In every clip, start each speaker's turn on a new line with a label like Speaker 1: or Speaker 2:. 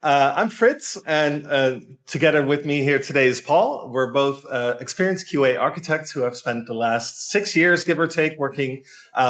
Speaker 1: I'm Fritz, and together with me here today is Paul. We're both experienced QA architects who have spent the last 6 years, give or take, working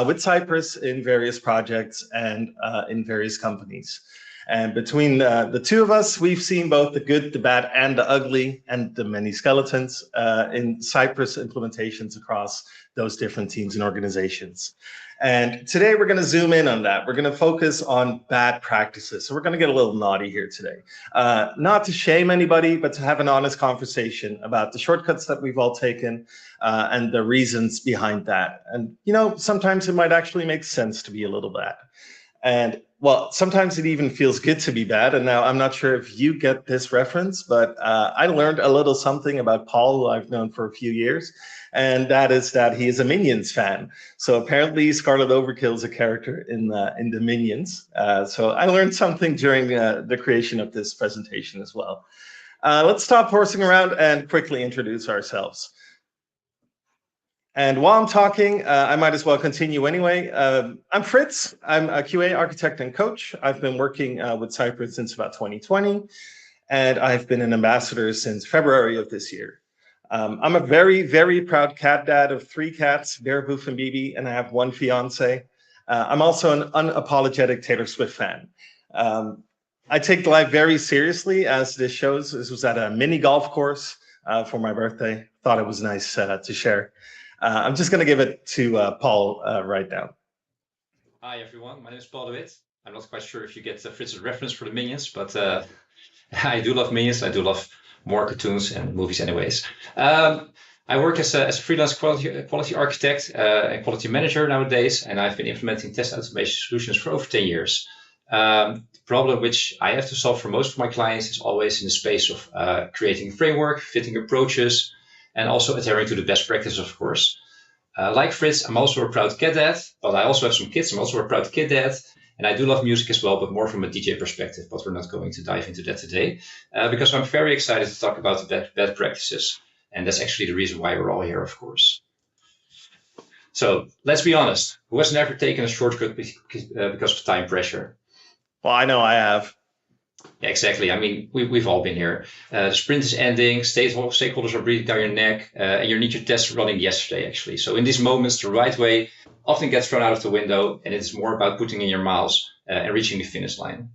Speaker 1: with Cypress in various projects and in various companies. And between the two of us, we've seen both the good, the bad, and the ugly, and the many skeletons in Cypress implementations across those different teams and organizations. And today we're going to zoom in on that. We're going to focus on bad practices. So we're going to get a little naughty here today. Not to shame anybody, but to have an honest conversation about the shortcuts that we've all taken and the reasons behind that. And, you know, sometimes it might actually make sense to be a little bad. And well, sometimes it even feels good to be bad. And now I'm not sure if you get this reference, but I learned a little something about Paul, who I've known for a few years. And that is that he is a Minions fan. So apparently Scarlet Overkill is a character in the Minions. So I learned something during the creation of this presentation as well. Let's stop horsing around and quickly introduce ourselves. And while I'm talking, I might as well continue anyway. I'm Fritz. I'm a QA architect and coach. I've been working with Cypress since about 2020, and I've been an ambassador since February of this year. I'm a very, very proud cat dad of 3 cats, Bear, Boof, and BB, and I have 1 fiance. I'm also an unapologetic Taylor Swift fan. I take life very seriously, as this shows. This was at a mini golf course for my birthday. Thought it was nice to share. I'm just going to give it to Paul right now.
Speaker 2: Hi, everyone. My name is Paul Witt. I'm not quite sure if you get Fritz's reference for the Minions, but I do love Minions. I do love more cartoons and movies anyways. I work as a freelance quality architect and quality manager nowadays, and I've been implementing test automation solutions for over 10 years. The problem which I have to solve for most of my clients is always in the space of creating a framework, fitting approaches, and also adhering to the best practice, of course. Like Fritz, I'm also a proud cat dad, but I also have some kids. I'm also a proud kid dad, and I do love music as well, but more from a DJ perspective, but we're not going to dive into that today, because I'm very excited to talk about the bad practices, and that's actually the reason why we're all here, of course. So let's be honest, who has never taken a shortcut because of time pressure?
Speaker 1: Well, I know I have.
Speaker 2: Yeah, exactly. I mean, we've all been here. The sprint is ending, stakeholders are breathing down your neck, and you need your tests running yesterday, actually. So in these moments, the right way often gets thrown out of the window, and it's more about putting in your miles and reaching the finish line.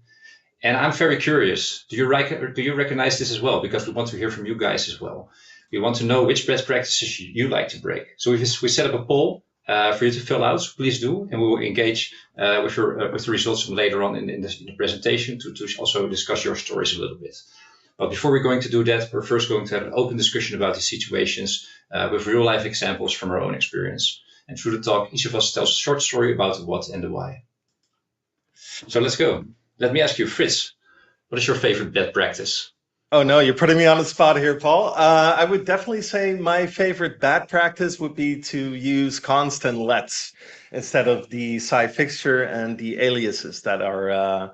Speaker 2: And I'm very curious, do you recognize this as well? Because we want to hear from you guys as well. We want to know which best practices you like to break. So we set up a poll for you to fill out, so please do, and we will engage with the results later on in the presentation to also discuss your stories a little bit. But before we're going to do that, we're first going to have an open discussion about these situations with real life examples from our own experience. And through the talk, each of us tells a short story about the what and the why. So let's go. Let me ask you, Fritz, what is your favorite bad practice?
Speaker 1: Oh no, you're putting me on the spot here, Paul. I would definitely say my favorite bad practice would be to use constant lets instead of the cy fixture and the aliases that are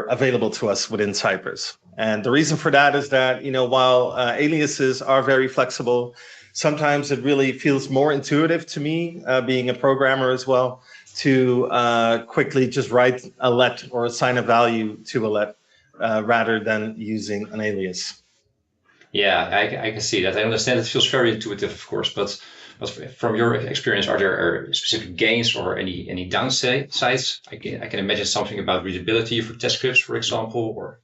Speaker 1: available to us within Cypress. And the reason for that is that, you know, while aliases are very flexible, sometimes it really feels more intuitive to me, being a programmer as well, to quickly just write a let or assign a value to a let. Rather than using an alias.
Speaker 2: Yeah, I can see that. I understand it feels very intuitive, of course, but from your experience, are there specific gains or any downsides? I can imagine something about readability for test scripts, for example, or.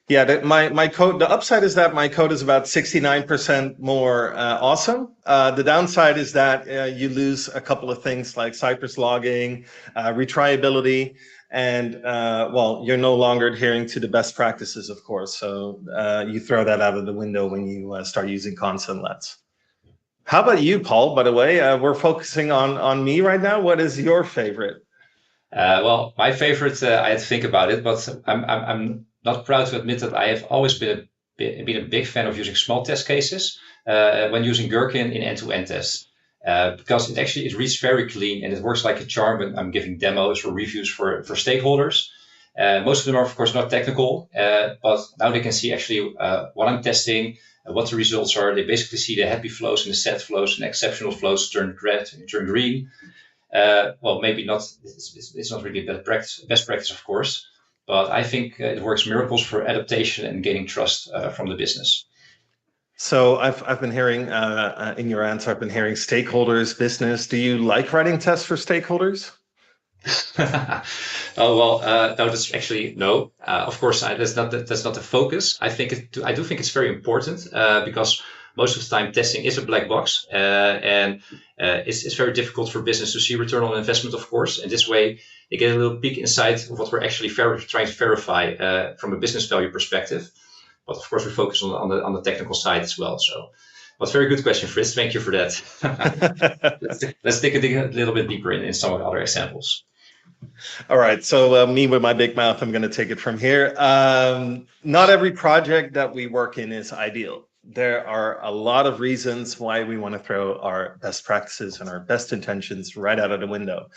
Speaker 1: Yeah, my code, the upside is that my code is about 69% more awesome. The downside is that you lose a couple of things like Cypress logging, retriability, and well, you're no longer adhering to the best practices, of course. So you throw that out of the window when you start using constant lets. How about you, Paul? By the way, we're focusing on me right now. What is your favorite?
Speaker 2: Well, my favorite, I had to think about it, but I'm not proud to admit that I have always been a big fan of using small test cases when using Gherkin in end-to-end tests. Because it reads very clean and it works like a charm when I'm giving demos or reviews for stakeholders. Most of them are, of course, not technical, but now they can see actually what I'm testing, what the results are. They basically see the happy flows and the sad flows and exceptional flows turn red and turn green. Well, maybe not. It's not really best practice, of course. but I think it works miracles for adaptation and gaining trust from the business.
Speaker 1: So I've been hearing in your answer, I've been hearing stakeholders, business. Do you like writing tests for stakeholders?
Speaker 2: Oh well, no, that's actually no. Of course, that's not the focus. I do think it's very important because most of the time testing is a black box, and it's very difficult for business to see return on investment. Of course, and this way they get a little peek inside of what we're actually trying to verify from a business value perspective. But of course, we focus on the technical side as well. So, but very good question, Frits. Thank you for that. Let's dig a little bit deeper in some of the other examples.
Speaker 1: All right, so me with my big mouth, I'm going to take it from here. Not every project that we work in is ideal. There are a lot of reasons why we want to throw our best practices and our best intentions right out of the window,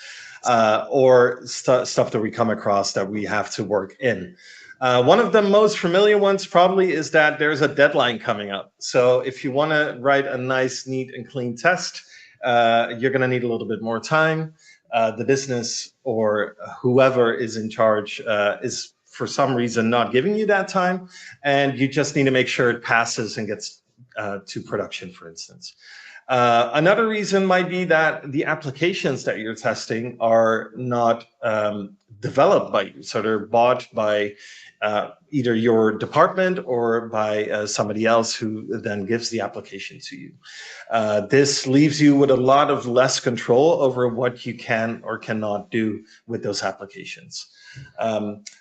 Speaker 1: or stuff that we come across that we have to work in. One of the most familiar ones probably is that there's a deadline coming up. So if you want to write a nice, neat, and clean test, you're going to need a little bit more time. The business or whoever is in charge is for some reason not giving you that time, and you just need to make sure it passes and gets to production, for instance. Another reason might be that the applications that you're testing are not developed by you. So they're bought by either your department or by somebody else who then gives the application to you. This leaves you with a lot of less control over what you can or cannot do with those applications.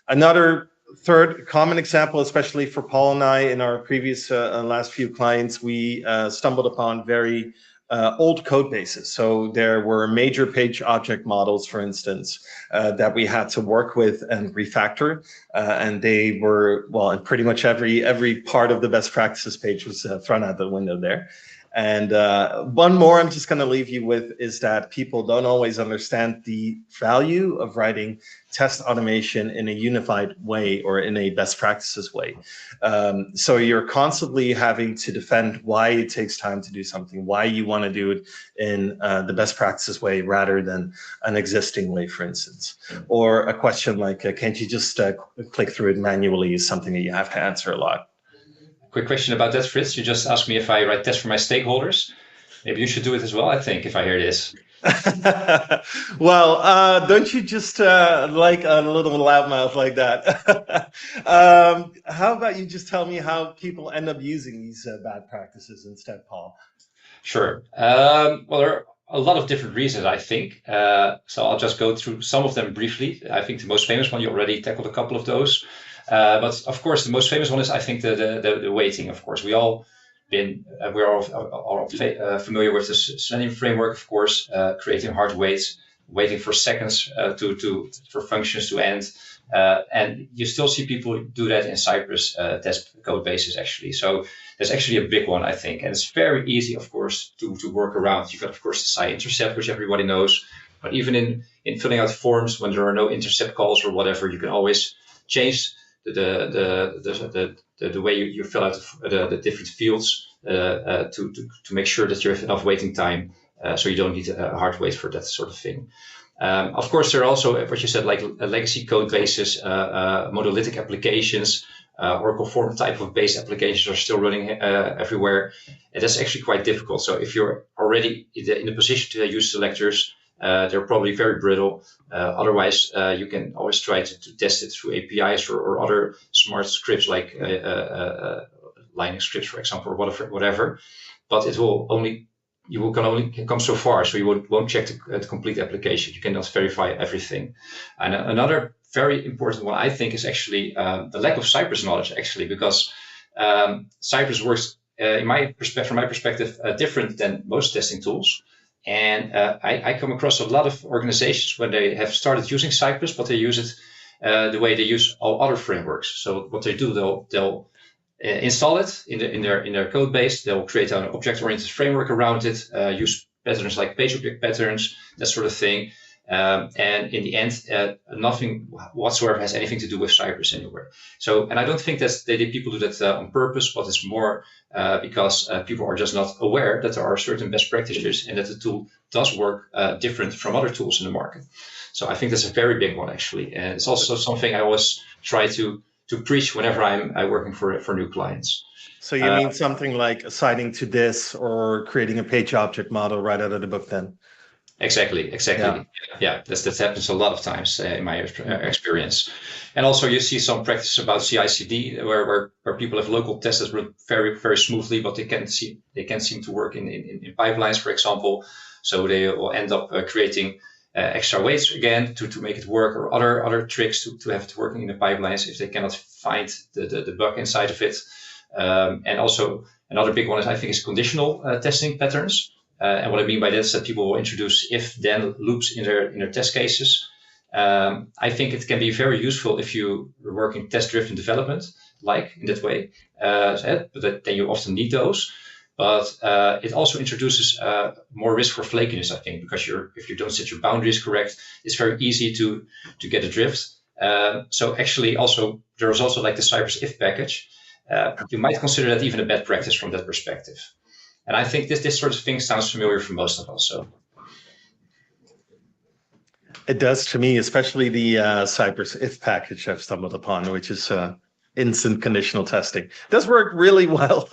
Speaker 1: Another third common example, especially for Paul and I in our previous last few clients, we stumbled upon very old code bases. So there were major page object models, for instance, that we had to work with and refactor. And they were, well, in pretty much every part of the best practices page was thrown out the window there. And one more I'm just going to leave you with is that people don't always understand the value of writing test automation in a unified way or in a best practices way. So you're constantly having to defend why it takes time to do something, why you want to do it in the best practices way rather than an existing way, for instance. Or a question like, can't you just click through it manually is something that you have to answer a lot.
Speaker 2: Quick question about that, Frits. You just asked me if I write tests for my stakeholders. Maybe you should do it as well, I think, if I hear this.
Speaker 1: Well, don't you just like a little loudmouth like that? How about you just tell me how people end up using these bad practices instead, Paul?
Speaker 2: Sure. Well, there are a lot of different reasons, I think. So I'll just go through some of them briefly. I think the most famous one, you already tackled a couple of those. But of course, the most famous one is, I think, the waiting. Of course, we're all familiar with the Selenium framework. Of course, creating hard waits, waiting for seconds for functions to end, and you still see people do that in Cypress test code bases actually. So that's actually a big one, I think, and it's very easy, of course, to work around. You've got, of course, the cy.intercept, which everybody knows, but even in filling out forms when there are no intercept calls or whatever, you can always change the way you fill out the different fields to make sure that you have enough waiting time, so you don't need a hard wait for that sort of thing. Of course, there are also what you said, like legacy code bases, monolithic applications, Oracle form type of based applications are still running everywhere, and that's actually quite difficult. So if you're already in the position to use selectors, they're probably very brittle. Otherwise, you can always try to test it through APIs or other smart scripts like Linux scripts, for example, or whatever. But it will only can only come so far, so you won't check the complete application. You cannot verify everything. And another very important one, I think, is actually the lack of Cypress knowledge, actually, because Cypress works, from my perspective, different than most testing tools. And I come across a lot of organizations when they have started using Cypress, but they use it the way they use all other frameworks. So what they do, they'll install it in their code base. They'll create an object-oriented framework around it, use patterns like page object patterns, that sort of thing. And in the end, nothing whatsoever has anything to do with Cypress anywhere. So, and I don't think that people do that on purpose, but it's more because people are just not aware that there are certain best practices and that the tool does work different from other tools in the market. So I think that's a very big one, actually. And it's also something I always try to preach whenever I'm working for new clients.
Speaker 1: So you mean something like assigning to this or creating a page object model right out of the book then?
Speaker 2: Exactly. Yeah, that happens a lot of times in my experience. And also you see some practice about CI/CD where people have local tests that run very, very smoothly, but they can't seem to work in pipelines, for example. So they will end up creating extra waits again to make it work, or other tricks to have it working in the pipelines if they cannot find the bug inside of it. And also another big one is, I think, is conditional testing patterns. And what I mean by that is that people will introduce if-then loops in their test cases. I think it can be very useful if you work in test-driven development, like in that way. But then you often need those. But it also introduces more risk for flakiness, I think, because if you don't set your boundaries correct, it's very easy to get adrift. So actually, also there's also like the Cypress if package. You might consider that even a bad practice from that perspective. And I think this sort of thing sounds familiar for most of us. So
Speaker 1: it does to me, especially the Cypress if package I've stumbled upon, which is instant conditional testing. It does work really well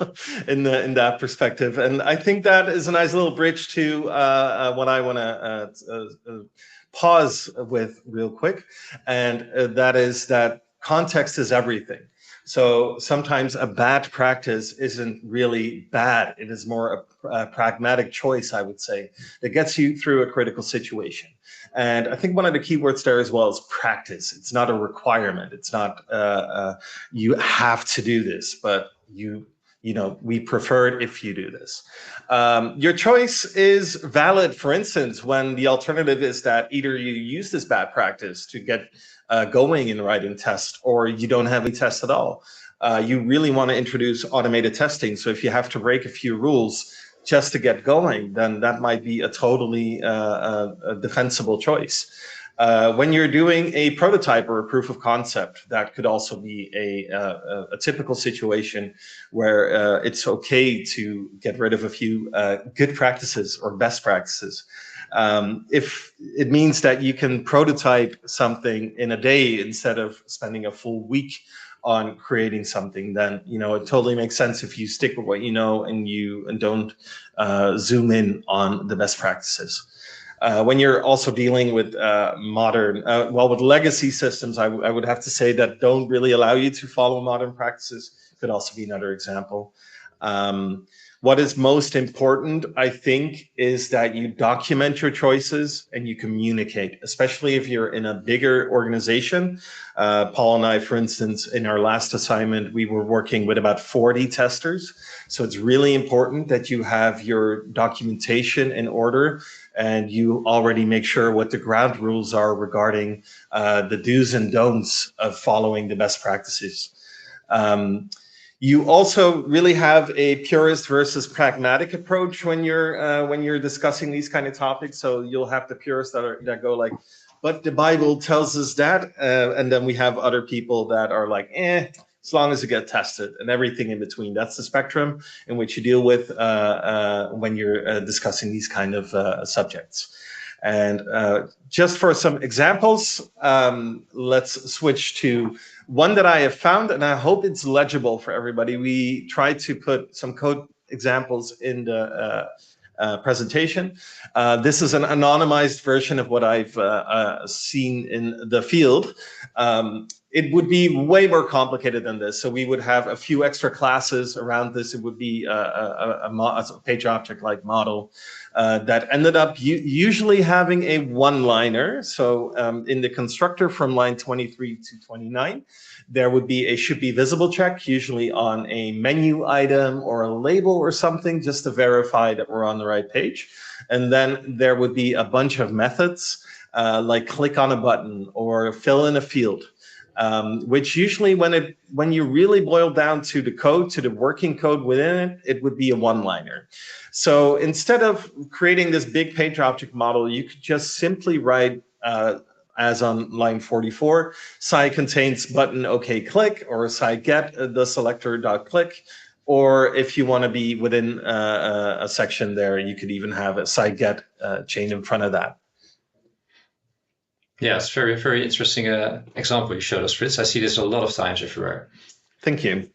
Speaker 1: in that perspective, and I think that is a nice little bridge to what I want to pause with real quick, and that is that context is everything. So sometimes a bad practice isn't really bad. It is more a pragmatic choice, I would say, that gets you through a critical situation. And I think one of the keywords there as well is practice. It's not a requirement. It's not you have to do this, but we prefer it if you do this. Your choice is valid, for instance, when the alternative is that either you use this bad practice to get going in writing test, or you don't have any test at all. You really want to introduce automated testing. So if you have to break a few rules just to get going, then that might be a totally a defensible choice. When you're doing a prototype or a proof of concept, that could also be a typical situation where it's okay to get rid of a few good practices or best practices. If it means that you can prototype something in a day instead of spending a full week on creating something, then it totally makes sense if you stick with what you know and don't zoom in on the best practices. When you're also dealing with with legacy systems, I would have to say that don't really allow you to follow modern practices. Could also be another example. What is most important, I think, is that you document your choices and you communicate, especially if you're in a bigger organization. Paul and I, for instance, in our last assignment, we were working with about 40 testers. So it's really important that you have your documentation in order and you already make sure what the ground rules are regarding the do's and don'ts of following the best practices. You also really have a purist versus pragmatic approach when you're discussing these kind of topics. So you'll have the purists that go like, but the Bible tells us that, and then we have other people that are like, as long as it gets tested, and everything in between. That's the spectrum in which you deal with when you're discussing these kind of subjects. And just for some examples, let's switch to one that I have found, and I hope it's legible for everybody. We tried to put some code examples in the presentation. This is an anonymized version of what I've seen in the field. It would be way more complicated than this. So we would have a few extra classes around this. It would be a page object-like model that ended up usually having a one-liner. So in the constructor from line 23 to 29, there would be a should be visible check, usually on a menu item or a label or something, just to verify that we're on the right page. And then there would be a bunch of methods like click on a button or fill in a field. Which usually when you really boil down to the code, to the working code within it, it would be a one-liner. So instead of creating this big page object model, you could just simply write, as on line 44, cy contains button OK click, or cy get the selector dot click. Or if you want to be within a section there, you could even have a cy get chain in front of that.
Speaker 2: Yeah, it's very, very interesting example you showed us, Frits. I see this a lot of times everywhere.
Speaker 1: Thank you.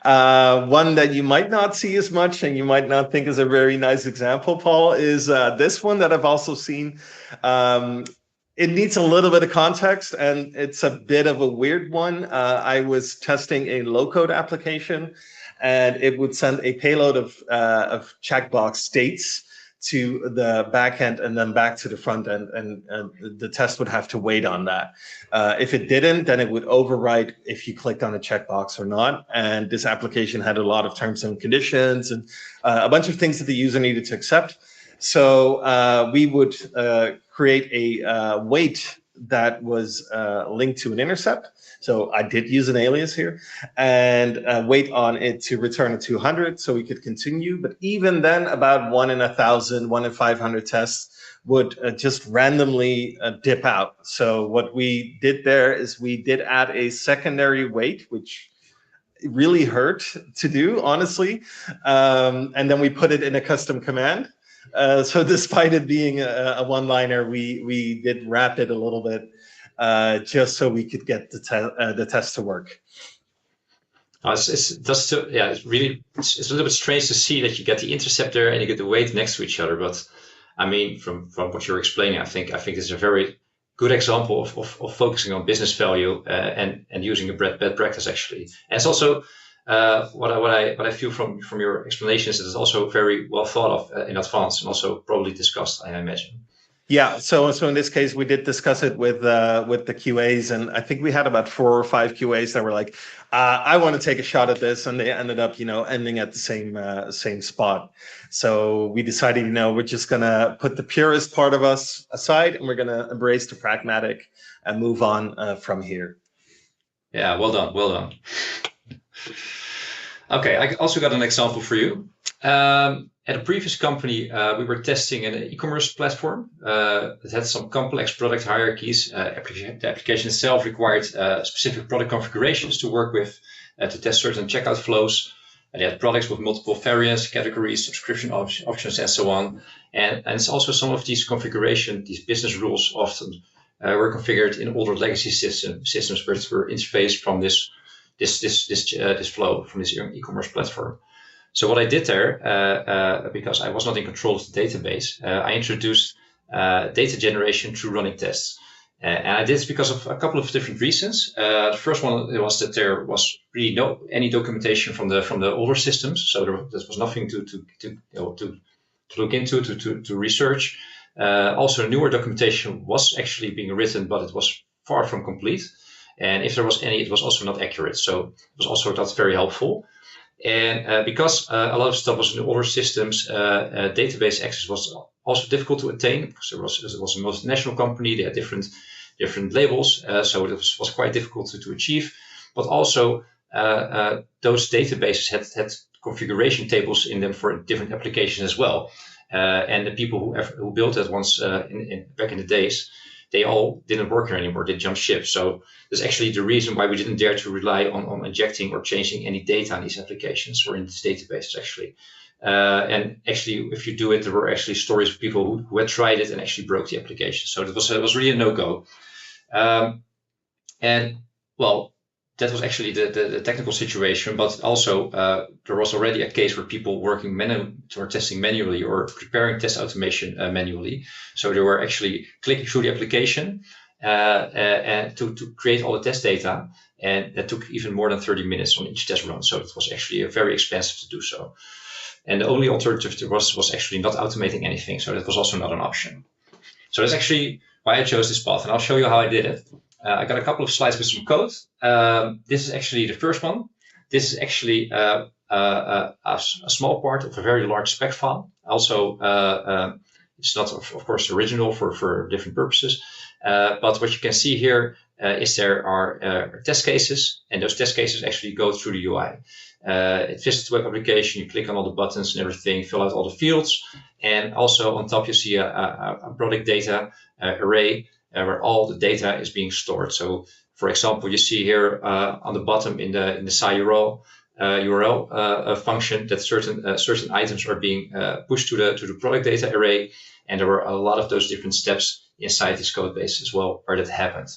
Speaker 1: One that you might not see as much and you might not think is a very nice example, Paul, is this one that I've also seen. It needs a little bit of context and it's a bit of a weird one. I was testing a low-code application and it would send a payload of checkbox states to the backend and then back to the front end, and the test would have to wait on that. If it didn't, then it would overwrite if you clicked on a checkbox or not. And this application had a lot of terms and conditions and a bunch of things that the user needed to accept. So we would create a wait that was linked to an intercept. So I did use an alias here and wait on it to return a 200 so we could continue. But even then, about 1 in 1,000, 1 in 500 tests would just randomly dip out. So what we did there is we did add a secondary wait, which really hurt to do, honestly. And then we put it in a custom command. So despite it being a one-liner, we did wrap it a little bit just so we could get the test to work.
Speaker 2: It's a little bit strange to see that you get the intercept there and you get the wait next to each other. But I mean, from what you're explaining, I think this is a very good example of focusing on business value and using a bad practice actually. And it's also what I feel from your explanations is it's also very well thought of in advance and also probably discussed, I imagine.
Speaker 1: Yeah, so in this case, we did discuss it with the QAs, and I think we had about 4 or 5 QAs that were like, "I want to take a shot at this," and they ended up, ending at the same spot. So we decided, we're just gonna put the purist part of us aside, and we're gonna embrace the pragmatic and move on from here.
Speaker 2: Yeah, well done, well done. Okay, I also got an example for you. At a previous company, we were testing an e-commerce platform that had some complex product hierarchies. The application itself required specific product configurations to work with to test certain checkout flows. And they had products with multiple variants, categories, subscription options, and so on. And it's also some of these these business rules often were configured in older legacy systems which were interfaced from this flow from this e-commerce platform. So what I did there, because I was not in control of the database, I introduced data generation through running tests. And I did this because of a couple of different reasons. The first one was that there was really any documentation from the older systems, so there was nothing to look into, to research. Also, newer documentation was actually being written, but it was far from complete. And if there was any, it was also not accurate. So it was also not very helpful. And because a lot of stuff was in older systems, database access was also difficult to attain because it was a multinational company. They had different labels, so it was quite difficult to achieve. But also, those databases had configuration tables in them for different applications as well. And the people who built that once back in the days, they all didn't work here anymore. They jumped ship. So that's actually the reason why we didn't dare to rely on injecting or changing any data in these applications or in these databases, actually. And actually, if you do it, there were actually stories of people who had tried it and actually broke the application. So it was really a no-go. And well, that was actually the technical situation, but also there was already a case where people working or testing manually or preparing test automation manually. So they were actually clicking through the application and to create all the test data, and that took even more than 30 minutes on each test run. So it was actually very expensive to do so. And the only alternative was actually not automating anything. So that was also not an option. So that's actually why I chose this path, and I'll show you how I did it. I got a couple of slides with some code. This is actually the first one. This is actually a small part of a very large spec file. Also, it's not, of course, original for different purposes. But what you can see here is there are test cases, and those test cases actually go through the UI. It visits the web application, you click on all the buttons and everything, fill out all the fields. And also on top, you see a product data array where all the data is being stored. So, for example, you see here on the bottom in the cy.wait URL function that certain items are being pushed to the product data array, and there were a lot of those different steps inside this code base as well where that happened.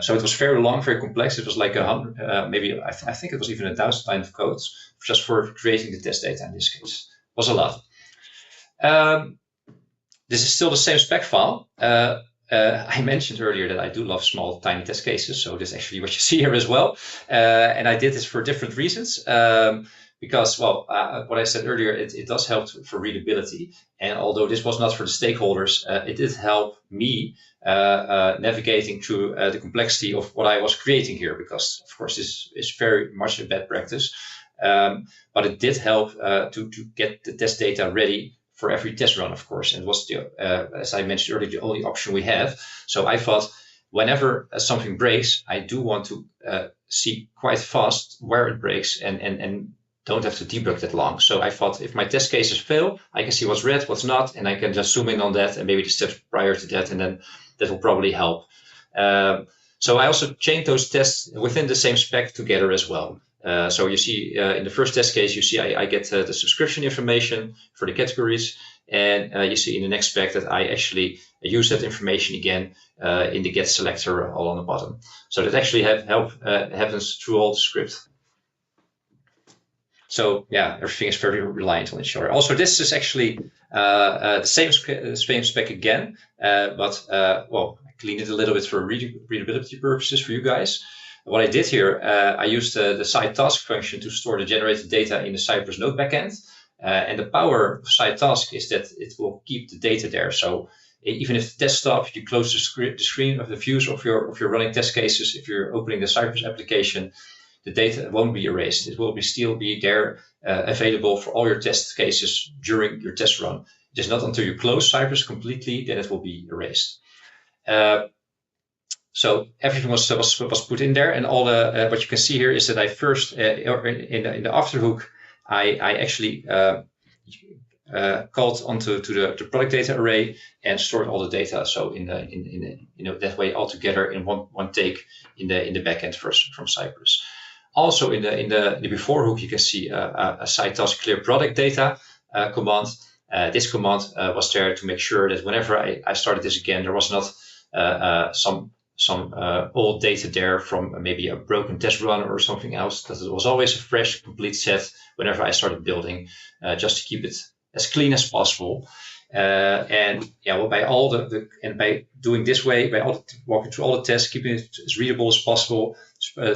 Speaker 2: So it was very long, very complex. It was like 100, maybe I think it was even 1,000 lines of code just for creating the test data in this case. It was a lot. This is still the same spec file. I mentioned earlier that I do love small, tiny test cases. So this is actually what you see here as well. And I did this for different reasons. Because, well, what I said earlier, it does help for readability. And although this was not for the stakeholders, it did help me navigating through the complexity of what I was creating here. Because, of course, this is very much a bad practice. But it did help to get the test data ready for every test run, of course. And it was, as I mentioned earlier, the only option we have. So I thought, whenever something breaks, I do want to see quite fast where it breaks and don't have to debug that long. So I thought, if my test cases fail, I can see what's red, what's not, and I can just zoom in on that and maybe the steps prior to that, and then that will probably help. So I also chained those tests within the same spec together as well. So you see in the first test case, you see I get the subscription information for the categories, and you see in the next spec that I actually use that information again in the get selector all on the bottom. So that actually happens through all the script. So yeah, everything is very reliant on each other. Also, this is actually the same spec again, but well, I cleaned it a little bit for readability purposes for you guys. What I did here, I used the cy.task function to store the generated data in the Cypress node backend. And the power of cy.task is that it will keep the data there. So even if the test stops, you close the screen of the views of your running test cases. If you're opening the Cypress application, the data won't be erased. It will still be there, available for all your test cases during your test run. It is not until you close Cypress completely that it will be erased. So everything was put in there, and all the what you can see here is that I first in the after hook I actually called onto the product data array and stored all the data. So in that way all together in one take in the backend first from Cypress. Also in the before hook you can see a cy.task clear product data command. This command was there to make sure that whenever I started this again, there was not some old data there from maybe a broken test run or something else, because it was always a fresh, complete set whenever I started building, just to keep it as clean as possible. And yeah, well, by doing this way, walking through all the tests, keeping it as readable as possible,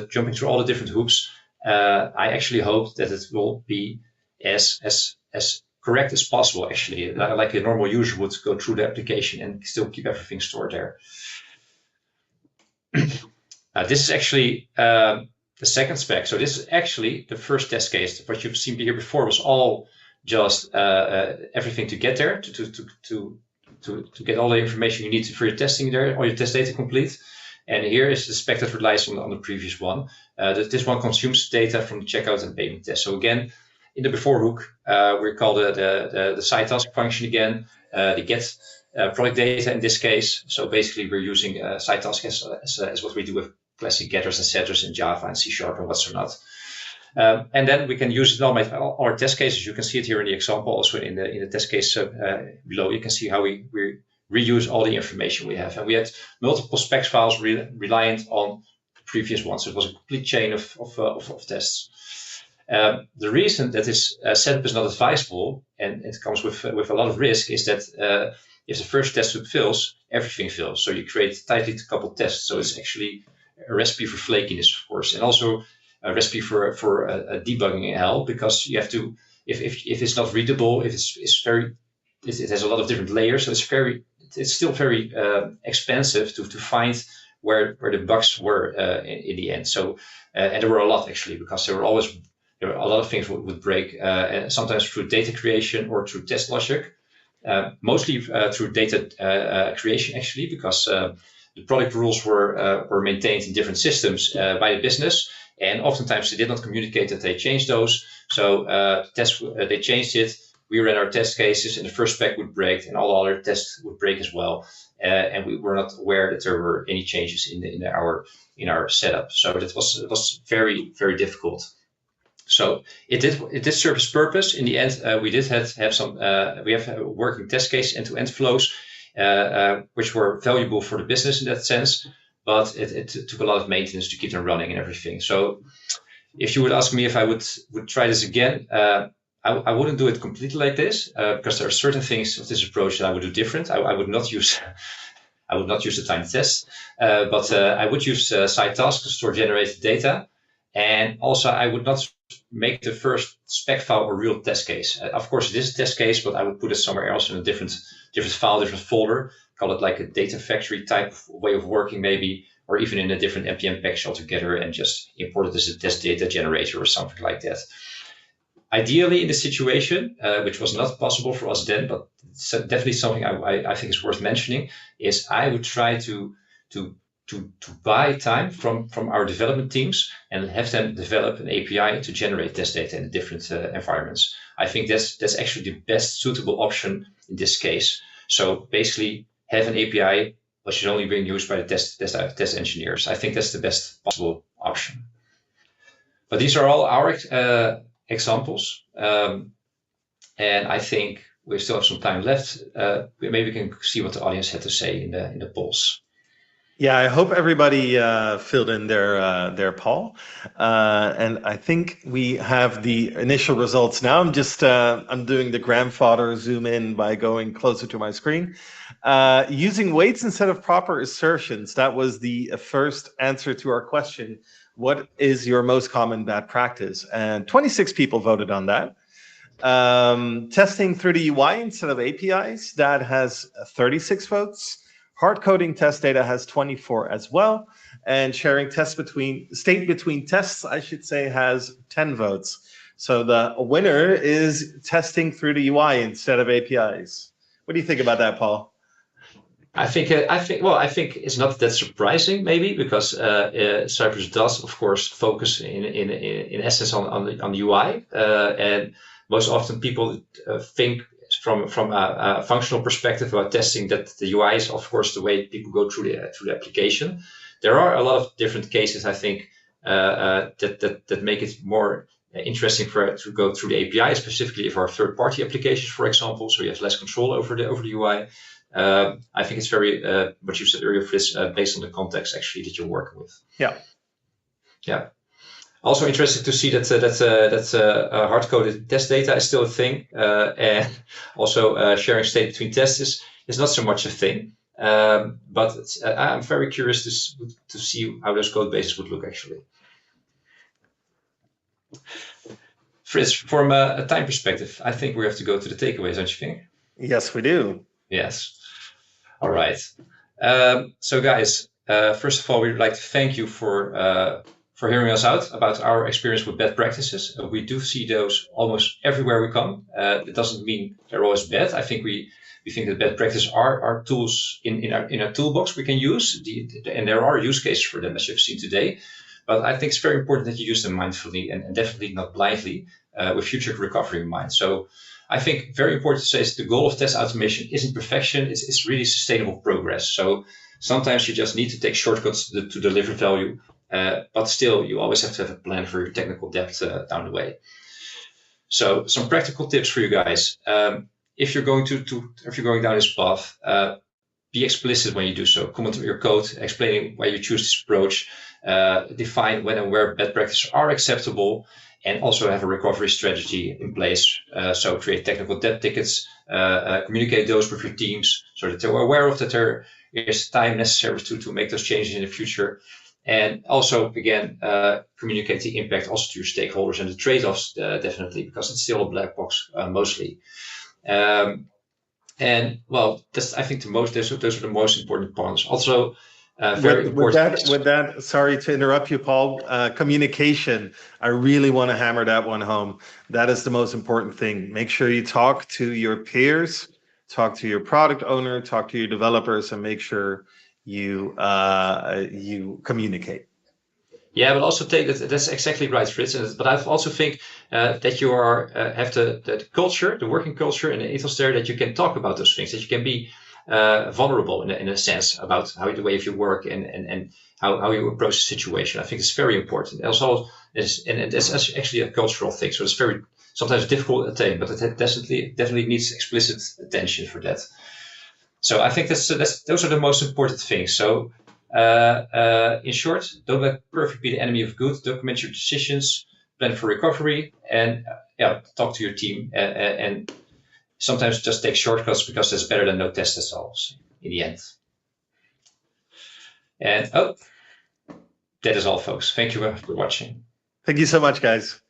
Speaker 2: jumping through all the different hoops, I actually hope that it will be as correct as possible. Actually, like a normal user would go through the application and still keep everything stored there. This is actually the second spec. So this is actually the first test case. What you've seen here before was all just everything to get there, to get all the information you need for your testing there, all your test data complete. And here is the spec that relies on the previous one. This one consumes data from the checkout and payment test. So again, in the before hook, we call the cy.task function again, the get product data in this case. So basically we're using cy.task as what we do with classic getters and setters in Java and C# and what's or not. And then we can use it on our test cases. You can see it here in the example, also in the test case below. You can see how we reuse all the information we have. And we had multiple specs files reliant on the previous one. So it was a complete chain of tests. The reason that this setup is not advisable, and it comes with a lot of risk, is that if the first test loop fails, everything fails. So you create tightly coupled tests. So it's actually a recipe for flakiness, of course, and also a recipe for debugging hell, because you have to, if it's not readable, if it has a lot of different layers, so it's still very expensive to find where the bugs were in the end. So and there were a lot actually, because there were a lot of things would break, sometimes through data creation or through test logic. Mostly through data creation, actually, because the product rules were maintained in different systems by the business, and oftentimes they did not communicate that they changed those. So they changed it. We ran our test cases, and the first spec would break, and all the other tests would break as well. And we were not aware that there were any changes in our setup. So it was very, very difficult. So it did serve its purpose. In the end, we did have some. We have working test case end-to-end flows, which were valuable for the business in that sense, but it took a lot of maintenance to keep them running and everything. So if you would ask me if I would try this again, I wouldn't do it completely like this, because there are certain things of this approach that I would do different. I would not use the timed test, but I would use side tasks to store generated data. And also I would not make the first spec file a real test case. Of course, it is a test case, but I would put it somewhere else in a different file, different folder, call it like a data factory type way of working maybe, or even in a different npm package altogether, and just import it as a test data generator or something like that. Ideally, in the situation, which was not possible for us then, but it's definitely something I think is worth mentioning, is I would try to buy time from our development teams and have them develop an API to generate test data in different environments. I think that's actually the best suitable option in this case. So basically, have an API which should only be used by the test engineers. I think that's the best possible option. But these are all our examples, and I think we still have some time left. Maybe we can see what the audience had to say in the polls.
Speaker 1: Yeah, I hope everybody filled in their poll, and I think we have the initial results now. I'm doing the grandfather zoom in by going closer to my screen. Using waits instead of proper assertions. That was the first answer to our question. What is your most common bad practice? And 26 people voted on that. Testing through the UI instead of APIs, that has 36 votes. Hard coding test data has 24 as well. And sharing state between tests, I should say, has 10 votes. So the winner is testing through the UI instead of APIs. What do you think about that, Paul?
Speaker 2: I think it's not that surprising, maybe, because Cypress does, of course, focus in essence on the UI, and most often people think from a functional perspective about testing that the UI is, of course, the way people go through the application. There are a lot of different cases, I think, that make it more interesting to go through the API, specifically if our third-party applications, for example, so you have less control over the UI. I think it's very what you said earlier, Frits, based on the context actually that you're working with. Yeah. Also interested to see that hard-coded test data is still a thing, and also sharing state between tests is not so much a thing. But I'm very curious to see how those code bases would look actually. Frits, from a time perspective, I think we have to go to the takeaways, don't you think?
Speaker 1: Yes, we do.
Speaker 2: Yes. All right. So guys, first of all, we'd like to thank you for hearing us out about our experience with bad practices. We do see those almost everywhere we come. It doesn't mean they're always bad. I think we think that bad practices are tools in our toolbox we can use, and there are use cases for them, as you've seen today. But I think it's very important that you use them mindfully and definitely not blindly, with future recovery in mind. So I think very important to say is the goal of test automation isn't perfection, it's really sustainable progress. So sometimes you just need to take shortcuts to deliver value, but still you always have to have a plan for your technical depth down the way. So some practical tips for you guys. If you're going down this path, be explicit when you do so. Comment on your code, explaining why you choose this approach, define when and where bad practices are acceptable, and also have a recovery strategy in place. So create technical debt tickets, communicate those with your teams so that they're aware of that there is time necessary to make those changes in the future. And also, again, communicate the impact also to your stakeholders and the trade-offs, definitely, because it's still a black box mostly. And well, I think those are the most important points. Also, very important.
Speaker 1: With that, sorry to interrupt you, Paul. Communication. I really want to hammer that one home. That is the most important thing. Make sure you talk to your peers, talk to your product owner, talk to your developers, and make sure you communicate.
Speaker 2: Yeah, but also that's exactly right, Frits. But I also think that you have the culture, the working culture, and the ethos there that you can talk about those things, that you can be vulnerable in a sense about the way of your work and how you approach the situation. I think it's very important. Also, it's actually a cultural thing, so it's very sometimes difficult to attain, but it definitely needs explicit attention for that. So I think those are the most important things. So in short, don't let perfect be the enemy of good. Document your decisions, plan for recovery, and talk to your team. And sometimes just take shortcuts because it's better than no test at all in the end. And that is all, folks. Thank you for watching.
Speaker 1: Thank you so much, guys.